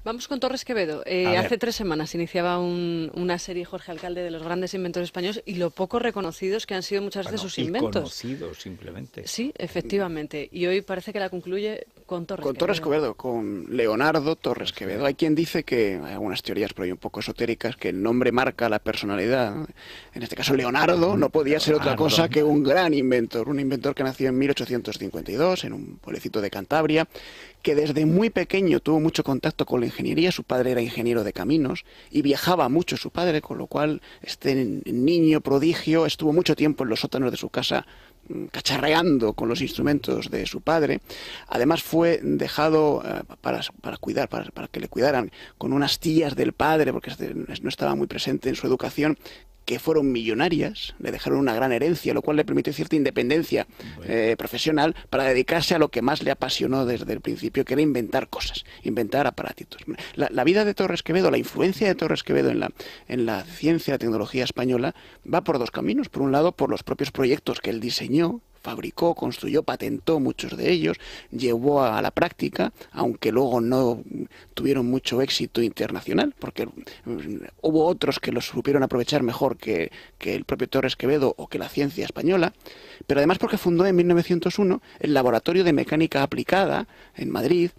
Vamos con Torres Quevedo. A Hace ver, 3 semanas iniciaba una serie Jorge Alcalde de los grandes inventores españoles y lo poco reconocidos que han sido muchas veces bueno, sus y inventos. conocido simplemente. Sí, efectivamente. Y hoy parece que la concluye con Torres Con Torres Quevedo. Quevedo, con Leonardo Torres Pues, Quevedo. Hay quien dice que, hay algunas teorías por ahí un poco esotéricas, que el nombre marca la personalidad, ¿no? En este caso, Leonardo no podía ser otra Leonardo. cosa que un gran inventor. Un inventor que nació en 1852 en un pueblecito de Cantabria, que desde muy pequeño tuvo mucho contacto con la ingeniería. Su padre era ingeniero de caminos y viajaba mucho su padre, con lo cual este niño prodigio estuvo mucho tiempo en los sótanos de su casa cacharreando con los instrumentos de su padre. Además fue dejado para cuidar, para que le cuidaran con unas tías del padre, porque no estaba muy presente en su educación, que fueron millonarias, le dejaron una gran herencia, lo cual le permitió cierta independencia profesional para dedicarse a lo que más le apasionó desde el principio, que era inventar cosas, inventar aparatitos. La vida de Torres Quevedo, la influencia de Torres Quevedo en la ciencia y la tecnología española va por dos caminos. Por un lado, por los propios proyectos que él diseñó, fabricó, construyó, patentó muchos de ellos, llevó a la práctica, aunque luego no tuvieron mucho éxito internacional, porque hubo otros que los supieron aprovechar mejor que el propio Torres Quevedo o que la ciencia española, pero además porque fundó en 1901 el Laboratorio de Mecánica Aplicada en Madrid,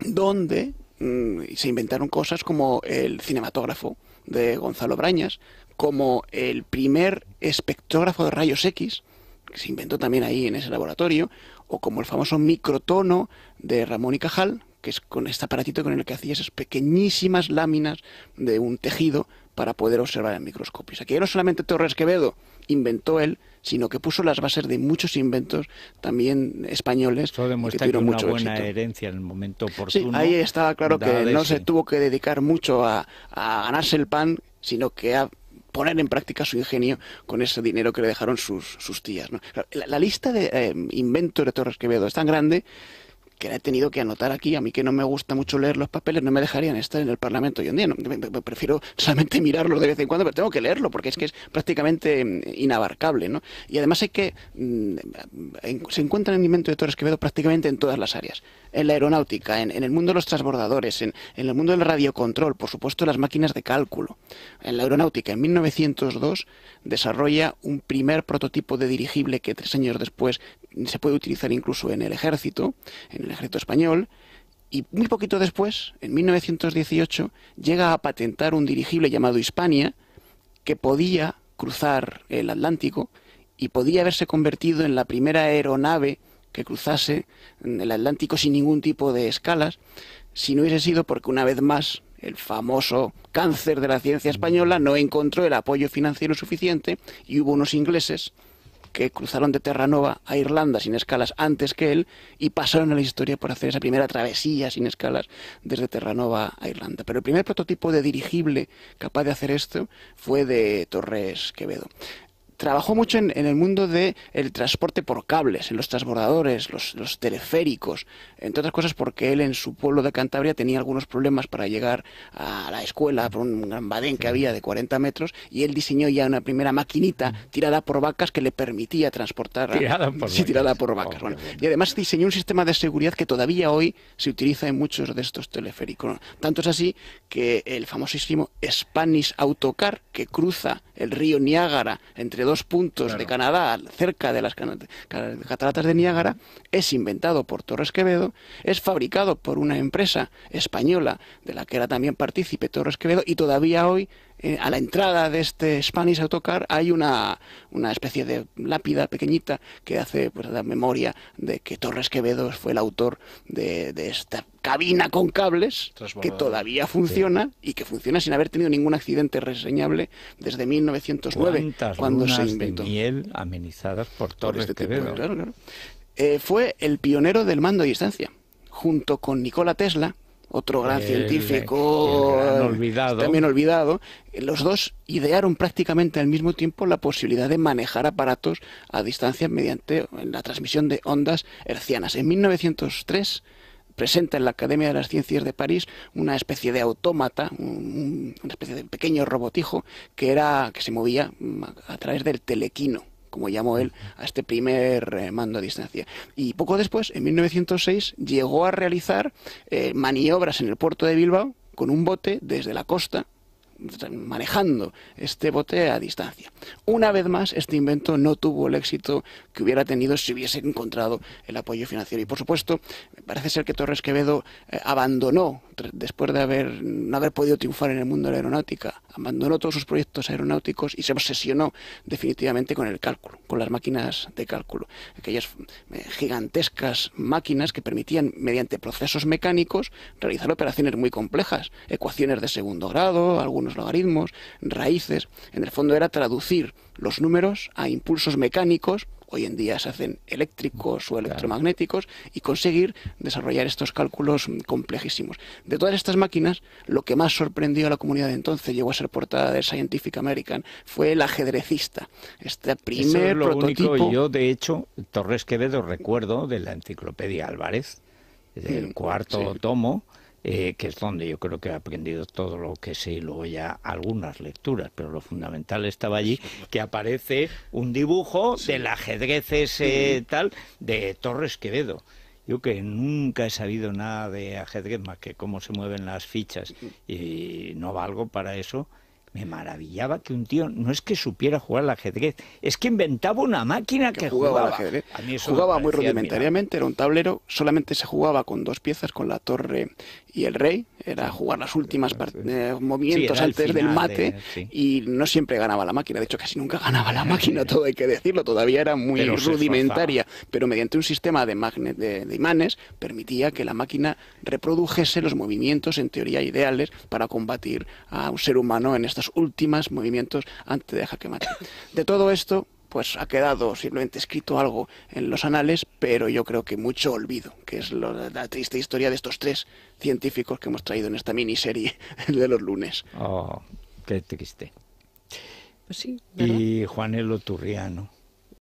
donde se inventaron cosas como el cinematógrafo de Gonzalo Brañas, como el primer espectrógrafo de rayos X, que se inventó también ahí en ese laboratorio, o como el famoso microtono de Ramón y Cajal, que es con este aparatito con el que hacía esas pequeñísimas láminas de un tejido para poder observar en microscopios. Aquí no solamente Torres Quevedo inventó él, sino que puso las bases de muchos inventos también españoles Eso que demuestra que tuvieron una mucho buena éxito. herencia en el momento Sí, oportuno ahí estaba claro da que de no se sí. tuvo que dedicar mucho a ganarse el pan, sino que a poner en práctica su ingenio con ese dinero que le dejaron sus tías, ¿no? La lista de inventos de Torres Quevedo es tan grande que la he tenido que anotar aquí. A mí, que no me gusta mucho leer los papeles, no me dejarían estar en el Parlamento hoy en día. No, prefiero solamente mirarlos de vez en cuando, pero tengo que leerlo porque es que es prácticamente inabarcable, ¿no? Y además hay que se encuentran en invento de Torres Quevedo prácticamente en todas las áreas. En la aeronáutica, en el mundo de los transbordadores, en el mundo del radiocontrol, por supuesto las máquinas de cálculo. En la aeronáutica, en 1902, desarrolla un primer prototipo de dirigible que 3 años después se puede utilizar incluso en el ejército español, y muy poquito después, en 1918, llega a patentar un dirigible llamado Hispania, que podía cruzar el Atlántico y podía haberse convertido en la primera aeronave que cruzase el Atlántico sin ningún tipo de escalas, si no hubiese sido porque, una vez más, el famoso cáncer de la ciencia española no encontró el apoyo financiero suficiente y hubo unos ingleses que cruzaron de Terranova a Irlanda sin escalas antes que él y pasaron a la historia por hacer esa primera travesía sin escalas desde Terranova a Irlanda. Pero el primer prototipo de dirigible capaz de hacer esto fue de Torres Quevedo. Trabajó mucho en el mundo del transporte por cables, en los transbordadores, los teleféricos, entre otras cosas porque él en su pueblo de Cantabria tenía algunos problemas para llegar a la escuela por un gran badén que había de 40 metros, y él diseñó ya una primera maquinita tirada por vacas que le permitía transportar tirada por vacas. Bueno, y además diseñó un sistema de seguridad que todavía hoy se utiliza en muchos de estos teleféricos, ¿no? Tanto es así que el famosísimo Spanish Autocar, que cruza el río Niágara entre dos puntos de Canadá, cerca de las cataratas de Niágara, es inventado por Torres Quevedo, es fabricado por una empresa española de la que era también partícipe Torres Quevedo, y todavía hoy, a la entrada de este Spanish Autocar, hay una especie de lápida pequeñita que hace, pues, la memoria de que Torres Quevedo fue el autor de esta cabina con cables que todavía funciona, y que funciona sin haber tenido ningún accidente reseñable desde 1909, cuando se inventó. De miel amenizadas por Torres Quevedo. Claro, claro. Fue el pionero del mando a distancia, junto con Nikola Tesla, otro gran científico el gran olvidado. También olvidado. Los dos idearon prácticamente al mismo tiempo la posibilidad de manejar aparatos a distancia mediante la transmisión de ondas hercianas. En 1903 presenta en la Academia de las Ciencias de París una especie de autómata, una especie de pequeño robotijo que se movía a través del telequino, como llamó él, a este primer mando a distancia. Y poco después, en 1906, llegó a realizar maniobras en el puerto de Bilbao con un bote desde la costa, manejando este bote a distancia. Una vez más, este invento no tuvo el éxito que hubiera tenido si hubiese encontrado el apoyo financiero. Y por supuesto, parece ser que Torres Quevedo abandonó, después de no haber podido triunfar en el mundo de la aeronáutica, abandonó todos sus proyectos aeronáuticos y se obsesionó definitivamente con el cálculo, con las máquinas de cálculo. Aquellas gigantescas máquinas que permitían, mediante procesos mecánicos, realizar operaciones muy complejas, ecuaciones de segundo grado, algunos logaritmos, raíces. En el fondo era traducir los números a impulsos mecánicos, hoy en día se hacen eléctricos o electromagnéticos, y conseguir desarrollar estos cálculos complejísimos. De todas estas máquinas, lo que más sorprendió a la comunidad de entonces, llegó a ser portada de Scientific American, fue el ajedrecista. Este primer prototipo. Único, yo, de hecho, Torres Quevedo recuerdo de la Enciclopedia Álvarez, del cuarto tomo, que es donde yo creo que he aprendido todo lo que sé, y luego ya algunas lecturas, pero lo fundamental estaba allí, que aparece un dibujo del ajedrez ese tal de Torres Quevedo. Yo que nunca he sabido nada de ajedrez más que cómo se mueven las fichas y no valgo para eso. Me maravillaba que un tío no es que supiera jugar al ajedrez, es que inventaba una máquina que jugaba al ajedrez. A mí eso jugaba muy rudimentariamente, era un tablero, solamente se jugaba con dos piezas, con la torre y el rey, era jugar las últimas movimientos antes del mate, y no siempre ganaba la máquina, de hecho casi nunca ganaba la máquina, todo hay que decirlo, todavía era muy rudimentaria, pero mediante un sistema de imanes permitía que la máquina reprodujese los movimientos en teoría ideales para combatir a un ser humano en estos últimos movimientos antes de jaque mate. De todo esto, pues ha quedado simplemente escrito algo en los anales, pero yo creo que mucho olvido, que es la triste historia de estos tres científicos que hemos traído en esta miniserie de los lunes. Oh, qué triste. Pues sí, ¿verdad? Y Juanelo Turriano.